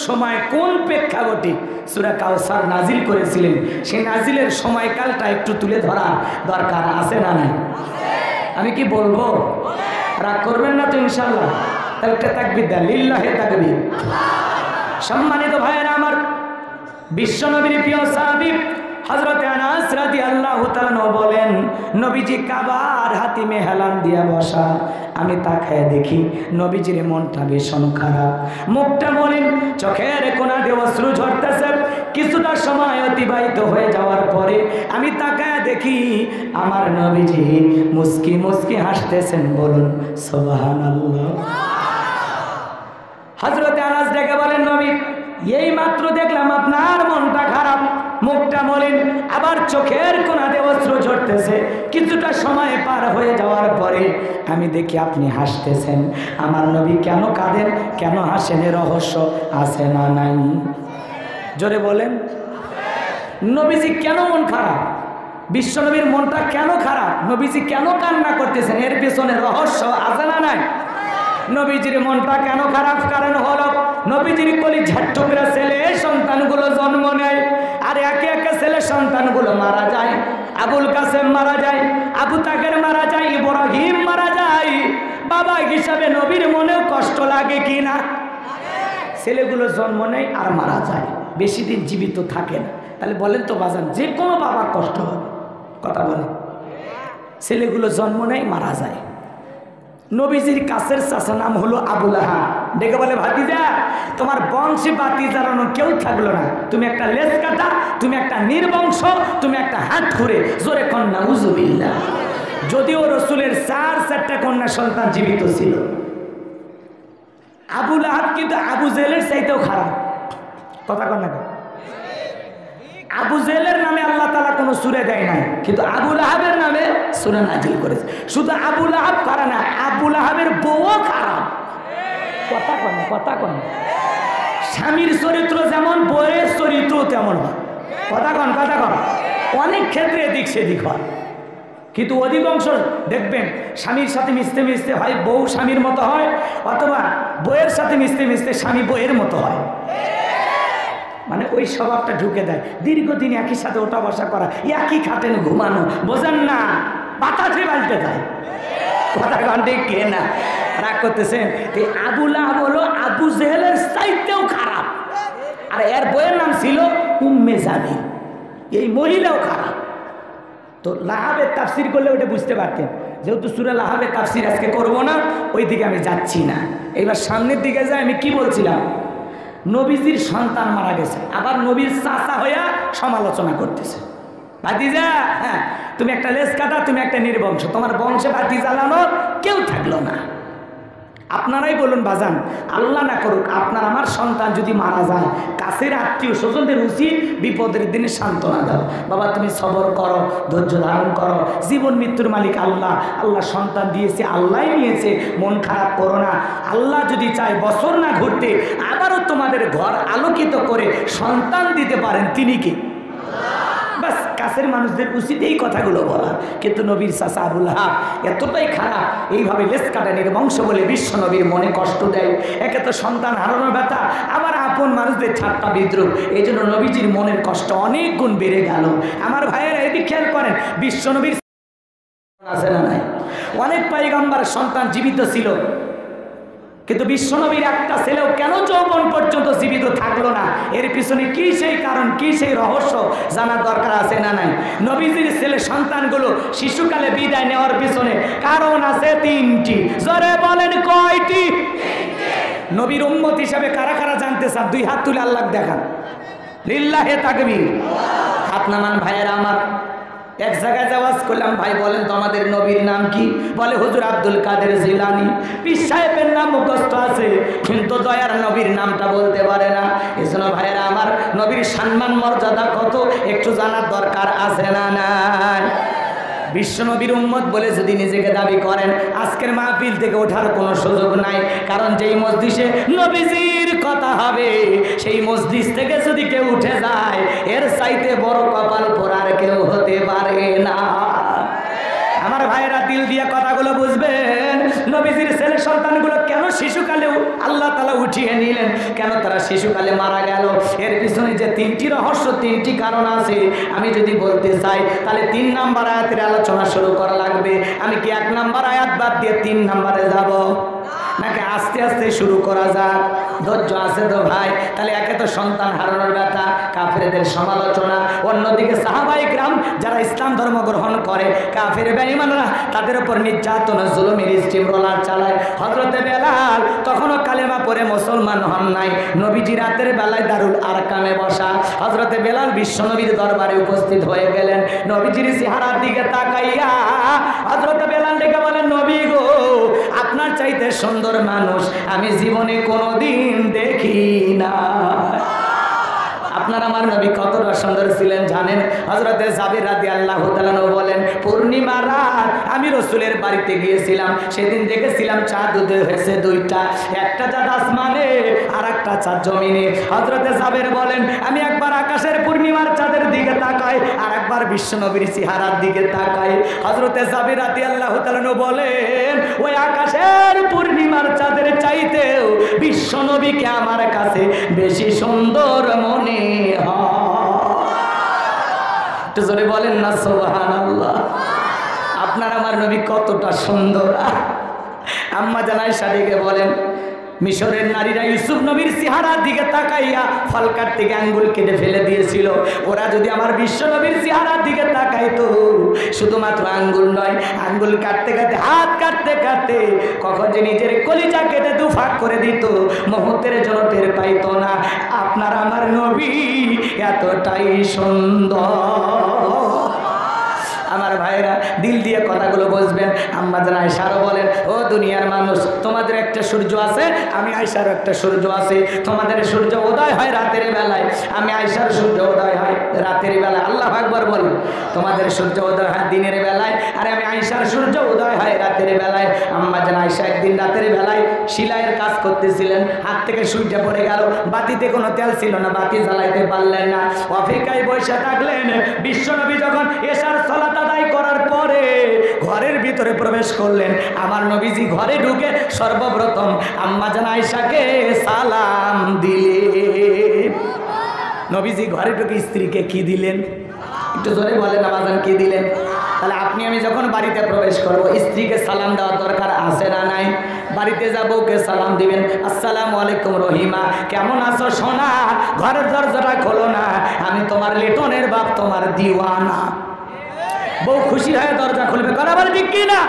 সময় কোন প্রেক্ষাপটে সূরা কাউসার নাজিল করেছিলেন, সেই নাজিলের সময়কালটা একটু তুলে ধরা দরকার আছে না নাই? আমি কি বলবো? রাগ করবেন না তো ইনশাল্লাহ? তাহলে তাকবীর দেন, লিল্লাহি তাকবীর। সম্মানিত ভাইয়েরা আমার, বিশ্বনবীর প্রিয় সাহাবী হযরত আনাস রাদিয়াল্লাহু তাআলা বলেন, নবীজি কাবার হাতিমে হেলান দিয়া বসা, আমি তাকায় দেখি নবীজির মনটা ভীষণ খারাপ, মুখটা মলিন, চোখের কোণা দিয়ে অশ্রু ঝরতেছে। কিছুটা সময় অতিবাহিত হয়ে যাওয়ার পরে আমি তাকায় দেখি আমার নবীজি মুস্কি মুস্কি হাসতেছেন। বলুন সুবহানাল্লাহ। হযরত আনাস ডেকে বলেন, নবী এই মাত্র দেখলাম আপনার মনটা খারাপ, মুখটা মলিন, আবার চোখের কোণাতে অশ্রু ঝরতেছে। কিছুটা সময় পার হয়ে যাওয়ার পরে আমি দেখি আপনি হাসতেছেন। আমার নবী কেন কাঁদেন, কেন হাসেন, এর রহস্য আছে না নাই? জোরে বলেন। নবীজি কেন মন খারাপ, বিশ্বনবীর মনটা কেন খারাপ, নবীজি কেন কান্না করতেছেন, এর পেছনে রহস্য আছে না নাই? নবীজির মনটা কেন খারাপ? কারণ হলো নবীজির কলিজার টুকরা ছেলে সন্তানগুলো জন্ম নেয়, আর একে একে ছেলে সন্তানগুলো মারা যায়। আবুল কাসেম মারা যায়, আবু তাকের মারা যায়, ইব্রাহিম মারা যায়। বাবা হিসাবে নবীর মনেও কষ্ট লাগে কি না? ছেলেগুলো জন্ম নেয় আর মারা যায়, বেশি দিন জীবিত থাকে না। তাহলে বলেন তো বাজান, যে কোনো বাবার কষ্ট হবে? কথা বলে। ছেলেগুলো জন্ম নেয়, মারা যায়। নবীজির কাছের চাচা নাম হলো আবু লাহাব, ডেকে বলে, ভাতিজা তোমার বংশে বাতি জ্বালানো কেউ থাকলো না, তুমি একটা লেজ কাটা, তুমি একটা নির্বংশ, তুমি একটা হাত খুঁড়ে। জোরে কন্যা উযুবিল্লাহ। যদিও রসুলের চারটা কন্যা সন্তান জীবিত ছিল, আবু লাহাব কিন্তু আবু জেহেলের চাইতেও খারাপ। কথা কন্যা, আবু জেহেলের নামে আল্লাহ তাআলা কোনো সূরা দেয় নাই, কিন্তু আবু লাহাবের নামে সূরা নাজিল করেছে। শুধু আবু লাহাব খারাপ না, আবু লাহাবের বউও খারাপ। কথা কন, কথা কন। স্বামীর চরিত্র যেমন, বউয়ের চরিত্র তেমন হয়। কথা কন, কথা কন। অনেক ক্ষেত্রে এদিক সেদিক হয়, কিন্তু অধিকাংশ দেখবেন স্বামীর সাথে মিশতে মিশতে হয় বউ স্বামীর মতো হয়, অথবা বউয়ের সাথে মিশতে মিশতে স্বামী বউয়ের মতো হয়। মানে ওই স্বভাবটা ঢুকে দেয়। দীর্ঘদিন একই সাথে ওঠা বসা করা, একই খাটেন ঘুমানো, বোঝেন না, বাতাসে পাল্টে যায়। কথা ঘন্টে কে না রাগ করতেছেন? আবু লাহাব হলো আবু জেহেলের চাইতেও খারাপ, আর এর বইয়ের নাম ছিল উম্মে জামিল। এই মহিলাও খারাপ। তো লাহাবের তাফসির করলে ওটা বুঝতে পারতেন। যেহেতু সূরা লাহাবের তাফসির আজকে করব না, ওই দিকে আমি যাচ্ছি না। এইবার সামনের দিকে যাই। আমি কি বলছিলাম? নবীজির সন্তান মারা গেছে, আবার নবীর চাচা হইয়া সমালোচনা করতেছে। ভাতিজা, হ্যাঁ তুমি একটা লেজ কাটা, তুমি একটা নির্বংশ, তোমার বংশে বাতি জ্বালানো কেউ থাকলো না। আপনারাই বলুন বাজান, আল্লাহ না করুক আপনার আমার সন্তান যদি মারা যায়, কাছের আত্মীয় স্বজনদের উচিত বিপদের দিনে সান্ত্বনা দাও। বাবা তুমি সবর করো, ধৈর্য ধারণ করো, জীবন মৃত্যুর মালিক আল্লাহ, আল্লাহ সন্তান দিয়েছে, আল্লাহ নিয়েছে, মন খারাপ করো না। আল্লাহ যদি চায় বছর না ঘুরতে আবারও তোমাদের ঘর আলোকিত করে সন্তান দিতে পারেন, তিনি কি? বাস কাছের মানুষদের উচিত এই কথাগুলো বলা। কিন্তু নবীর চাচা আবু লাহাব এতটাই খারাপ, এইভাবে লেজ কাটা নির্বংশ বলে বিশ্ব নবীর মনে কষ্ট দেয়। একে তো সন্তান হারানোর ব্যথা, আবার আপন মানুষদের ঠাট্টা বিদ্রুপ, এই জন্য নবীজির মনের কষ্ট অনেক গুণ বেড়ে গেল। আমার ভাইয়েরা এদিক খেয়াল করেন, বিশ্ব নবীর আছে না নাই? অনেক পয়গম্বরের সন্তান জীবিত ছিল, কিন্তু বিশ্বনবীর একটা ছেলেও কেন যৌবন পর্যন্ত জীবিত থাকলো না? এর পিছনে কি সেই কারণ, কি সেই রহস্য জানার দরকার আছে না নাই? নবীজির ছেলে সন্তানগুলো শিশুকালে বিদায় নেওয়ার পিছনে কারণ আছে তিনটি। জোরে বলেন কয়টি? নবীর উম্মত হিসাবে কারা কারা জানতে চান? দুই হাত তুলে আল্লাহ দেখান, লিল্লাহে তাকবীর। হাত নামান ভাইয়েরা আমার। এক জায়গায় যাওয়াজ করলাম, ভাই বলেন তো আমাদের নবীর নাম কি? বলে হুজুর আব্দুল কাদের জিলানী। পীর সাহেবের নাম মুখস্থ আছে, কিন্তু দয়ার নবীর নামটা বলতে পারে না। এজন্য ভাইয়েরা আমার, নবীর সম্মান মর্যাদা কত একটু জানার দরকার আছে না নাই? বিশ্ব নবীর উম্মত বলে যদি নিজেকে দাবি করেন, আজকের মাহফিল থেকে ওঠার কোনো সুযোগ নাই। কারণ যেই মজলিসে নবীজির কথা হবে, সেই মজলিস থেকে যদি কেউ উঠে যায়, এর চাইতে বড় কপাল পোড়ার কেউ হতে পারে না। আমার ভাইয়েরা দিল দিয়ে কথাগুলো বুঝবেন। নবীজির ছেলে সন্তানগুলো কেন শিশুকালেও আল্লাহ তাআলা উঠিয়ে নিলেন, কেন তারা শিশুকালে মারা গেল, এর পিছনে যে 3টি রহস্য, 3টি কারণ আছে। আমি যদি বলতে চাই তাহলে 3 নাম্বার আয়াতের আলোচনা শুরু করা লাগবে। আমি কি 1 নাম্বার আয়াত বাদ দিয়ে 3 নাম্বারে যাব, নাকি আস্তে আস্তে শুরু করা যাক? ধৈর্য আছে তো ভাই? তাহলে একে তো সন্তান হারানোর ব্যথা, কাফেরদের সমালোচনা, অন্যদিকে সাহাবায়ে কিরাম যারা ইসলাম ধর্ম গ্রহণ করে, কাফের বেঈমানরা তাদের উপর নির্যাতন জুলুমের স্টিম রোলার চালায়। হযরতে বেলাল তখনও কালেমা পড়ে মুসলমান হন নাই। নবীজি রাতের বেলায় দারুল আরকামে বসা। হযরতে বেলাল বিশ্বনবীর দরবারে উপস্থিত হয়ে গেলেন। নবীজির চেহারার দিকে তাকাইয়া হযরতে বেলাল ডেকে বলেন, নবী গো, আপনার চাইতে সুন্দর মানুষ আমি জীবনে কোনোদিন দেখি না। আপনার আমার নবী কতটা সুন্দর ছিলেন জানেন? হযরতে জাবির রাদিয়াল্লাহু তাআলা বলেন, পূর্ণিমা রাত আমি রাসূলের বাড়িতে গিয়েছিলাম, সেদিন দেখেছিলাম চাঁদ উদয় হয়েছে 2টা, একটা চাঁদ আসমানে আর একটা চাঁদ জমিনে। হযরতে জাবির বলেন, আমি একবার আকাশের পূর্ণিমার চাঁদের দিকে তাকাই, আর একবার বিশ্বনবীর চেহারার দিকে তাকাই। হযরতে জাবির রাদিয়াল্লাহু তাআলা বলেন, ওই আকাশের পূর্ণিমার চাঁদের চাইতেও বিশ্বনবীকে আমার কাছে বেশি সুন্দর মনে একটু জোরে বলেন না সুবহানাল্লাহ। আপনার আমার নবী কতটা সুন্দর। আম্মা জান আয়েশা দিকে বলেন, মিশরের নারীরা ইউসুফ নবীর চেহারার দিকে তাকাইয়া ফল কাটতে গিয়ে আঙ্গুল কেটে ফেলে দিয়েছিল। ওরা যদি আমার বিশ্ব নবীর চেহারার দিকে তাকাইতো, শুধুমাত্র আঙ্গুল নয়, আঙ্গুল কাটতে কাটতে, হাত কাটতে কাটতে কখন যে নিজের কলিজা কেটে দুফাক করে দিত, মুহূর্তের জন্য টের পাইতো না। আপনার আমার নবী এতটাই সুন্দর। আমার ভাইরা দিল দিয়ে কথাগুলো বুঝবেন। আম্মা জান আয়েশারও বলেন, ও দুনিয়ার মানুষ, তোমাদের একটা সূর্য আছে, আমি আয়েশার একটা সূর্য আছে। তোমাদের সূর্য উদয় হয় রাতের বেলায়, আমি আয়েশার সূর্য উদয় হয় রাতের বেলায়। আল্লাহু আকবার বলেন। তোমাদের সূর্য উদয় হয় দিনের বেলায়, আর আমি আয়েশার সূর্য উদয় হয় রাতের বেলায়। আম্মা জান আয়েশা একদিন রাতের বেলায় সেলাইয়ের কাজ করতেছিলেন, হাত থেকে সুইটা পড়ে গেল, বাতিতে কোনো তেল ছিল না, বাতি জ্বালাইতে পারলেন না, অপেক্ষায় বসে থাকলেন। বিশ্বনবী যখন এশার সালাত আদায় করার পরে ঘরের ভিতরে প্রবেশ করলেন, আমার নবীজি ঘরে ঢুকে সর্বপ্রথম আম্মা জান আয়েশাকে সালাম দিলেন। নবীজি ঘরে ঢুকে স্ত্রীকে কি দিলেন? একটু জোরে বলেন আমাজান, কি দিলেন? তাহলে আপনি আমি যখন বাড়িতে প্রবেশ করব, স্ত্রীকে সালাম দেওয়ার দরকার আছে না নাই? বাড়িতে যাবো, কে সালাম দিবেন, আসসালামু আলাইকুম রহিমা, কেমন আছো সোনা, ঘরের দরজাটা খোলো না, আমি তোমার লিটনের বাপ, তোমার দিওয়ানা। বউ খুশি হয়ে দরজা খুলবে, কথা বলে ঠিক কি না?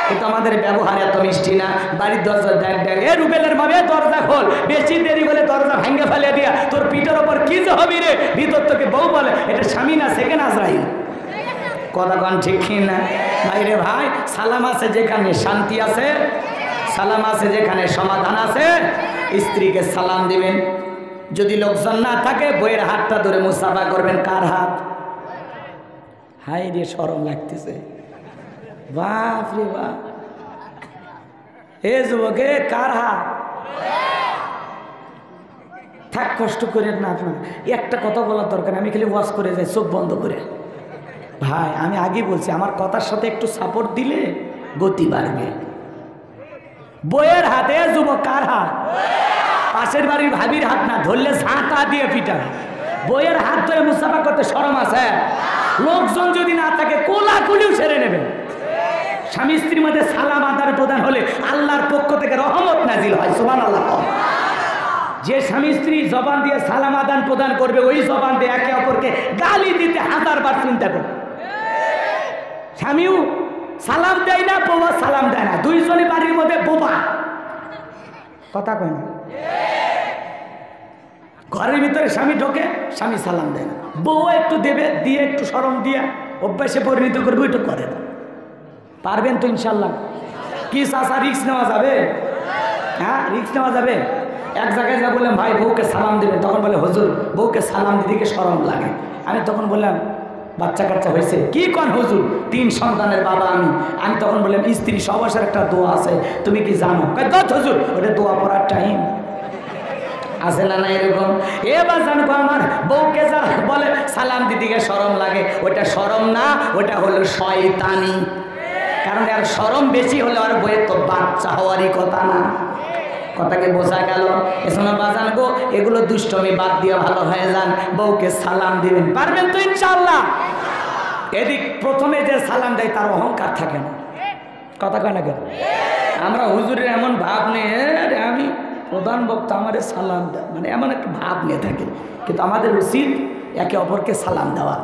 কিন্তু আমাদের ব্যবহার এত মিষ্টি না। বাড়ির দরজা দেখ দেখ, এ রুবেলের ভাবে দরজা খোল, বেশি দেরি বলে দরজা ভেঙে ফেলে দিয়া তোর পিঠের ওপর কি যে হবি রে। ভিতর থেকে বউ বলে, এটা স্বামী না সেকেন্ড আজরাইল। কথা কন ঠিক কি না? ভাই রে ভাই, সালাম আছে যেখানে শান্তি আছে, সালাম আছে যেখানে সমাধান আছে, স্ত্রীকে সালাম দিবেন। যদি লোকজন না থাকে, বইয়ের হাতটা ধরে মুসাফা করবেন। কার হাত? হাই রে, শরম লাগতেছে, বাপ রে বাপ। হে যুবকে, কার হাত? থাক, কষ্ট করেন না আপনার। একটা কথা বলার দরকার, আমি খালি ওয়াজ করে যাই চোখ বন্ধ করে। ভাই আমি আগে বলছি, আমার কথার সাথে একটু সাপোর্ট দিলে গতি বাড়বে। বইয়ের হাতে যুবক, কার হাত? পাশের বাড়ির ভাবির হাত না, ধরলে ঝাঁটা দিয়ে পিটাবে। বইয়ের হাত ধরে মুসাফা করতে শরম আছে? লোকজন যদি না থাকে কোলাকুলিও সেরে নেবেন। স্বামী স্ত্রীর মধ্যে সালাম আদান প্রদান হলে আল্লাহর পক্ষ থেকে রহমত নাজিল হয়। সুবহানাল্লাহ। যে স্বামী স্ত্রী জবান দিয়ে সালাম আদান প্রদান করবে, ওই জবান দিয়ে একে অপরকে গালি দিতে 1000বার চিন্তা করবে। স্বামীও সালাম দেয় না, বউ সালাম দেয় না, দুইজনই বাড়ির মধ্যে বোবা। কথা কয় না? ঘরের ভিতরে স্বামী ঢোকে, স্বামী সালাম দেয় না, বউ একটু দেবে, দিয়ে একটু শরম দিয়ে অভ্যাসে পরিণত করবে, একটু করে না। পারবেন তো ইনশাল্লাহ? কি চাচা, রিস্ক নেওয়া যাবে? হ্যাঁ, রিস্ক নেওয়া যাবে। এক জায়গায় যা বললাম, ভাই বউকে সালাম দেবে, তখন বলে হুজুর বউকে সালাম দিদিকে শরম লাগে। আমি তখন বললাম, বাচ্চা কাচ্চা হয়েছে? কি কন হুজুর, 3 সন্তানের বাবা আমি তখন বললাম, স্ত্রী সবাসের একটা দোয়া আছে, তুমি কি জানো? হুজুর ওটা দোয়া পড়ার টাইম আছে না? না এরকম। এবার জানবো, আমার বউকে যা বলে সালাম দিদিকে শরম লাগে, ওটা শরম না, ওটা হলো শয়তানি। কারণ আর শরম বেশি হলে আর বইয়ের তো বাচ্চা হওয়ারই কথা না। কথাকে বোঝা গেল? এসব বাজান গো, এগুলো দুষ্টমি বাদ দিয়ে ভালো হয়ে যান, বউকে সালাম দিবেন, পারবেন তো ইনশাআল্লাহ? এদিক প্রথমে যে সালাম দেয় তার অহংকার থাকে না। কথা কয় না কেন? আমরা হুজুরের এমন ভাব নিয়ে আমি প্রধান বক্তা আমারে সালাম দেয়, মানে এমন একটা ভাব নিয়ে থাকে, কিন্তু আমাদের উচিত একে অপরকে সালাম দেওয়া।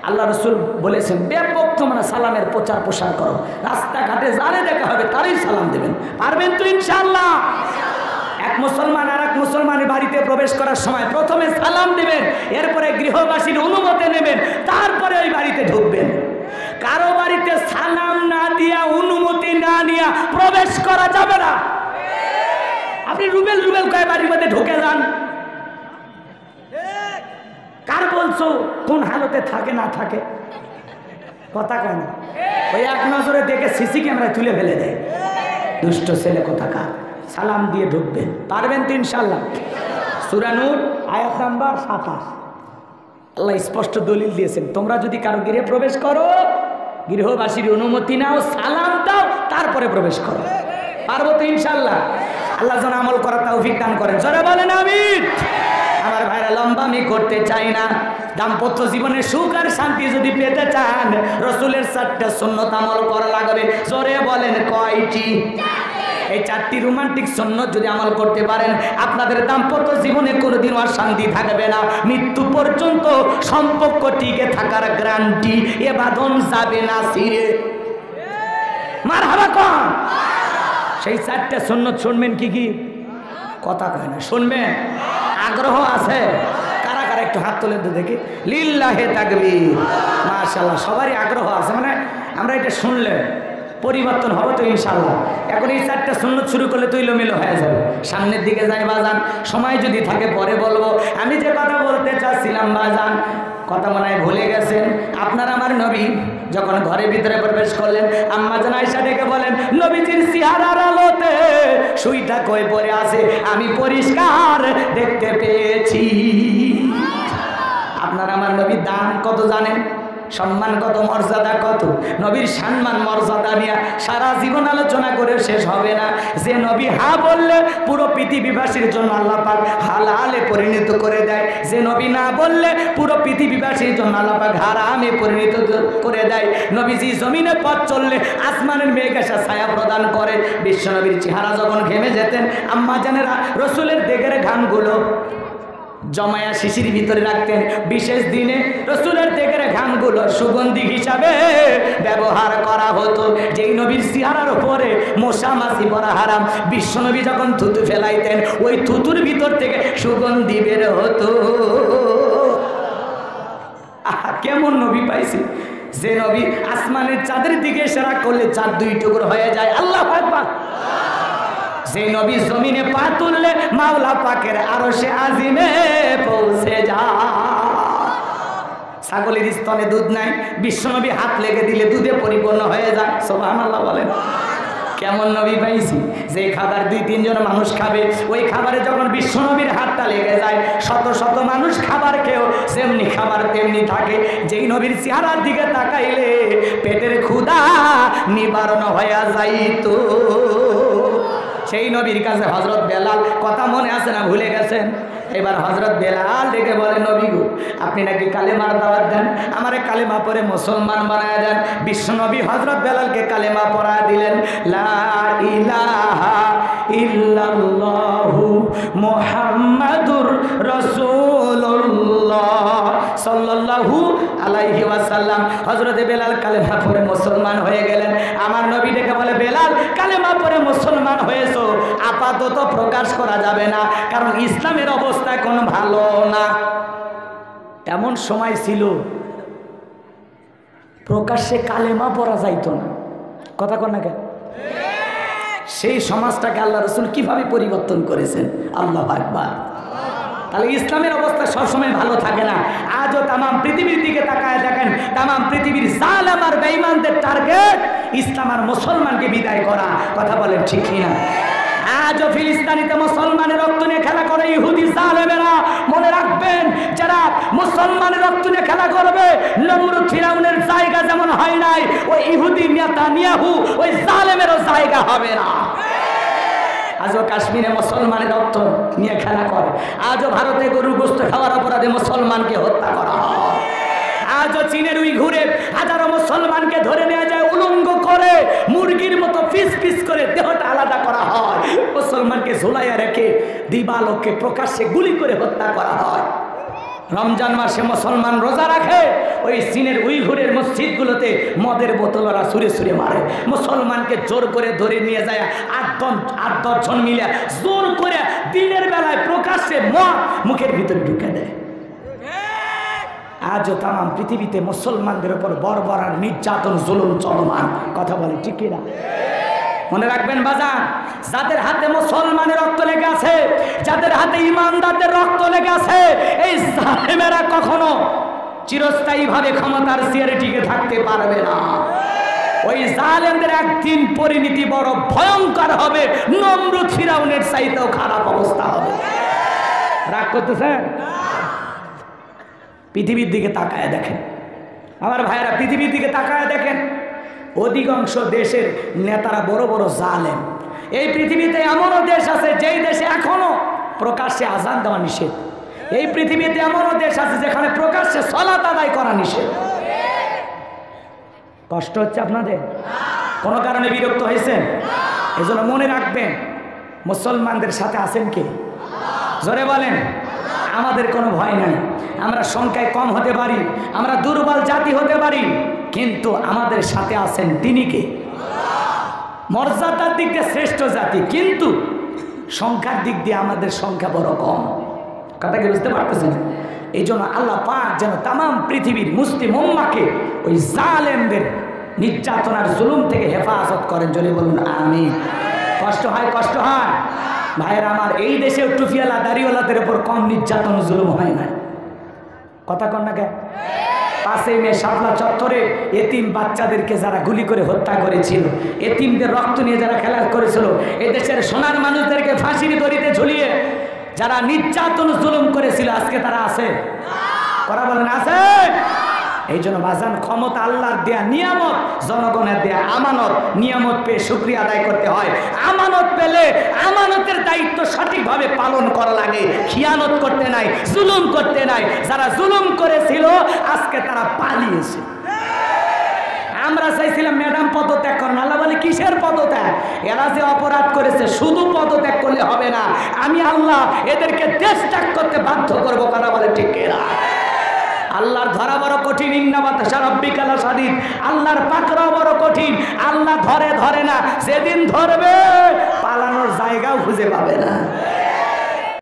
আল্লাহ রসুল বলেছেন ব্যাপক তোমরা সালামের প্রচার প্রসার করো, রাস্তাঘাটে যারে দেখা হবে তারই সালাম দেবেন, পারবেন তো ইনশাআল্লাহ? এক মুসলমান আর এক মুসলমানের বাড়িতে প্রবেশ করার সময় প্রথমে সালাম দেবেন, এরপরে গৃহবাসীর অনুমতি নেবেন, তারপরে ওই বাড়িতে ঢুকবেন। কারো বাড়িতে সালাম না দিয়া, অনুমতি না নিয়ে প্রবেশ করা যাবে না। আপনি রুবেল রুবেল কয় বাড়ির মধ্যে ঢুকে যান, কার বলছো কোন হালতে থাকে না থাকে? কথা কয় না? ওই এক নজরে দেখে সিসি ক্যামেরায় তুলে ফেলে দেয়, দুষ্ট ছেলে কোথাকার। সালাম দিয়ে ঢুকবেন, পারবেন তো ইনশাআল্লাহ? সূরা নূর আয়াত নাম্বার 27 আল্লাহ স্পষ্ট দলিল দিয়েছেন, তোমরা যদি কারো গৃহে প্রবেশ করো, গৃহবাসীর অনুমতি নাও, সালাম দাও, তারপরে প্রবেশ করো। পারবো তো ইনশাআল্লাহ? আল্লাহ যেন আমল করার তৌফিক দান করেন, জোরে বলেন আমিন। আমার ভাইরা, লম্বা আমি করতে চাই না। দাম্পত্য জীবনে সুখ আর শান্তি যদি পেতে চান, রসুলের 4টা সুন্নত আমল করা লাগবে। জোরে বলেন কয়টি? এই 4টি রোমান্টিক সুন্নত যদি আমল করতে পারেন, আপনাদের দাম্পত্য জীবনে কোনোদিন অশান্তি থাকবে না, মৃত্যু পর্যন্ত সম্পর্ক টিকে থাকার গ্যারান্টি। এ বাঁধন যাবে না ছিঁড়ে। মারহাবা কোন? সেই 4টা সুন্নত শুনবেন। কি কি? কথা কয় না, শুনবেন? আগ্রহ আছে? কারা কারা একটু হাত তোলেন তো দেখি। লিল্লাহে তাকবীর, মাশাআল্লাহ, সবারই আগ্রহ আছে। মানে আমরা এটা শুনলে পরিবর্তন হবে তো ইনশাআল্লাহ। এখন এই 4টা সুন্নত শুরু করলে তো এলোমেলো হয়ে যাবে। সামনের দিকে যাই বাজান, সময় যদি থাকে পরে বলবো। আমি যে কথা বলতে চাচ্ছিলাম বাজান, কথা মনে হয় ভুলে গেছেন। আপনার আমার নবী যখন ঘরের ভিতরে প্রবেশ করলেন, আম্মা জান আয়েশা ডেকে বলেন, নবীজির চেহারার আলোতে সুইটা কই পড়ে আছে আমি পরিষ্কার দেখতে পেয়েছি। আপনার আমার নবীর দাম কত জানেন? সম্মান কত, মর্যাদা কত? নবীর সম্মান মর্যাদা নিয়ে সারা জীবন আলোচনা করে শেষ হবে না। যে নবী হা বললে পুরো পৃথিবীবাসীর জন্য আল্লাহ পাক হালালে পরিণত করে দেয়, যে নবী না বললে পুরো পৃথিবীবাসীর জন্য আল্লাহ পাক হারামে পরিণত করে দেয়। নবীজি জমিনে পথ চললে আসমানের মেঘ এসে ছায়া প্রদান করে। বিশ্ব নবীর চেহারা যখন ঘেমে যেতেন, আম্মা জানেরা রসুলের দেগের ঘামগুলো জমায়া শিশির ভিতরে রাখতেন। বিশেষ দিনে রসুলের দেগের ঘামগুলো সুগন্ধি হিসাবে ব্যবহার করা হতো। যেই নবীর চেহারার উপরে মশা মাছি পড়া হারাম, বিশ্ব নবী যখন থুতু ফেলাইতেন, ওই থুতুর ভিতর থেকে সুগন্ধি বের হতো। আহা, কেমন নবী পাইছি! যে নবী আসমানের চাঁদের দিকে ইশারা করলে চাঁদ 2 টুকরো হয়ে যায়। আল্লাহু আকবার। সেই নবী জমিনে পা তুললে মাওলা পাকের আরশে আজিমে পৌঁছে যায়। ছাগলের স্তনে দুধ নাই, বিশ্বনবী হাত লেগে দিলে দুধে পরিপূর্ণ হয়ে যায়। সুবহানাল্লাহ বলেন। কেমন নবী পাইছি! যে খাবার 2-3 জন মানুষ খাবে, ওই খাবারে যখন বিশ্বনবীর হাতটা লেগে যায়, শত শত মানুষ খাবার খেয়েও যেমনি খাবার তেমনি থাকে। যেই নবীর চেহারার দিকে তাকাইলে পেটের ক্ষুধা নিবারণ হয়ে যাইতো। সেই নবীর কাছে হযরত বেলাল, কথা মনে আছে না ভুলে গেছেন? এবার হযরত বেলাল ডেকে বলে, নবী গো, আপনি নাকি কালেমার দাওয়াত দেন, আমারে কালেমা পড়ে মুসলমান বানায় দেন। বিশ্বনবী হযরত বেলালকে কালেমা পড়ায় দিলেন। লা ইলাহা ইল্লাল্লাহু মুহাম্মাদুর রাসূলুল্লাহ সাল্লাল্লাহু আলাইহি ওয়াসাল্লাম। হযরত বেলাল কালেমা পড়ে মুসলমান হয়ে গেলেন। আমার নবী ডেকে বলে, বেলাল কালেমা পড়ে মুসলমান হয়েছো, আপাতত প্রকাশ করা যাবে না, কারণ ইসলামের অবস্থা কোনো ভালো না। এমন সময় ছিল প্রকাশ্যে কালেমা পড়া যাইতো না। কথা কন না কেন? সেই সমাজটাকে আল্লাহ রাসূল কিভাবে পরিবর্তন করেছেন! আল্লাহু আকবার। তাহলে ইসলামের অবস্থা সবসময় ভালো থাকে না। আজও তাম পৃথিবীর দিকে তাকায় দেখেন, তাম পৃথিবীর জালেম আর বেঈমানদের টার্গেট ইসলাম আর মুসলমানকে বিদায় করা। কথা বলেন ঠিক কিনা? আজও ফিলিস্তিনিতে মুসলমানের রক্ত নিয়ে খেলা করে ইহুদি জালেমেরা। মনে রাখবেন, যারা মুসলমানের রক্ত নিয়ে খেলা করবে নমরুদ ফিরাউনের জায়গা যেমন হয় নাই, ওই ইহুদি নেতানিয়াহু ওই জালেমেরও জায়গা হবে না। আজও কাশ্মীরে মুসলমানের রক্ত নিয়ে খেলা করে, আজও ভারতে গরুর গোশত খাওয়ার অপরাধে মুসলমানকে হত্যা করা হয়, আজও চীনের উইঘুরে হাজারো মুসলমানকে ধরে নেওয়া যায়, উলঙ্গ করে মুরগির মতো পিস পিস করে দেহটা আলাদা করা হয়, মুসলমানকে ঝোলাইয়া রেখে দিবালোকে প্রকাশ্যে গুলি করে হত্যা করা হয়। রমজান মাসে মুসলমান রোজা রাখে, ওই চীনের উইঘুরের মসজিদগুলোতে মদের বোতল ওরা ছুঁড়ে ছুঁড়ে মারে, মুসলমানকে জোর করে ধরে নিয়ে যায় 8-10 জন মিলে জোর করে দিনের বেলায় প্রকাশ্যে মদ মুখের ভিতরে ঢুকে দেয়। আজও তাম পৃথিবীতে মুসলমানদের উপর বর্বর আর নির্যাতন জুলুম চলমান, কথা বলে ঠিক কিনা? মনে রাখবেন বাজান, যাদের হাতে মুসলমানের রক্ত লেগে আছে, যাদের হাতে ইমানদারদের রক্ত লেগে আছে, এই জালেমেরা কখনো চিরস্থায়ীভাবে ক্ষমতার চেয়ারে টিকে থাকতে পারবে না। ওই জালেমদের একদিন পরিণতি বড় ভয়ঙ্কর হবে, নমরুদ ফিরাউনের চাইতেও খারাপ অবস্থা হবে। রাগ করতেছেন? পৃথিবীর দিকে তাকায় দেখেন আমার ভাইয়েরা, পৃথিবীর দিকে তাকায় দেখেন, অধিকাংশ দেশের নেতারা বড় বড় জালেম। এই পৃথিবীতে এমনও দেশ আছে যেই দেশে এখনো প্রকাশ্যে আযান দেওয়া নিষেধ। এই পৃথিবীতে এমনও দেশ আছে যেখানে প্রকাশ্যে সালাত আদায় করা নিষেধ। কষ্ট হচ্ছে আপনাদের? কোনো কারণে বিরক্ত হয়েছেন? এজন্য মনে রাখবেন, মুসলমানদের সাথে আছেন কে? জোরে বলেন। আমাদের কোনো ভয় নাই, আমরা সংখ্যায় কম হতে পারি, আমরা দুর্বল জাতি হতে পারি, কিন্তু আমাদের সাথে আছেন তিনি কে? মর্যাদার দিক দিয়ে শ্রেষ্ঠ জাতি, কিন্তু সংখ্যার দিক দিয়ে আমাদের সংখ্যা বড় কম। কথা কি বুঝতে পারতেছেন? এই জন্য আল্লাহ পাক যেন তাম পৃথিবীর মুসলিম উম্মাহকে ওই জালেমদের নির্যাতন আর জুলুম থেকে হেফাজত করেন। জোরে বলুন আমিন। কষ্ট হয়, কষ্ট হয় ভাইয়ের আমার, এই দেশে টুপিওয়ালা দাড়িওয়ালাদের উপর কম নির্যাতন জুলুম হয় না। কথা কন না কে? 5ই মে শাপলা চত্বরে এতিম বাচ্চাদেরকে যারা গুলি করে হত্যা করেছিল, এতিমদের রক্ত নিয়ে যারা খেলা করেছিল, এদেশের সোনার মানুষদেরকে ফাঁসির দড়িতে ঝুলিয়ে যারা নির্যাতন জুলুম করেছিল, আজকে তারা আছে? কথা বলেন আছে? এই জন্য বাজান, ক্ষমতা আল্লাহর দেয়া নিয়ামত, জনগণের দেয়া আমানত। নিয়ামত পেয়ে শুকরিয়া আদায় করতে হয়, আমানত পেলে আমানতের দায়িত্ব সঠিকভাবে পালন করা লাগে, খিয়ানত করতে নাই, জুলুম করতে নাই। যারা জুলুম করেছিল আজকে তারা পালিয়েছে। আমরা চাইছিলাম ম্যাডাম পদত্যাগ করেন, আল্লাহ বলে কিসের পদত্যাগ? এরা যে অপরাধ করেছে শুধু পদত্যাগ করলে হবে না, আমি আল্লাহ এদেরকে দেশ ত্যাগ করতে বাধ্য করবো। কথা বলে ঠিক এরা আল্লাহর ধরা বড় কঠিন, আল্লাহর পাকড়াও বড় কঠিন। আল্লাহ ধরে না, যেদিন ধরবে পালানোর জায়গাও খুঁজে পাবে না।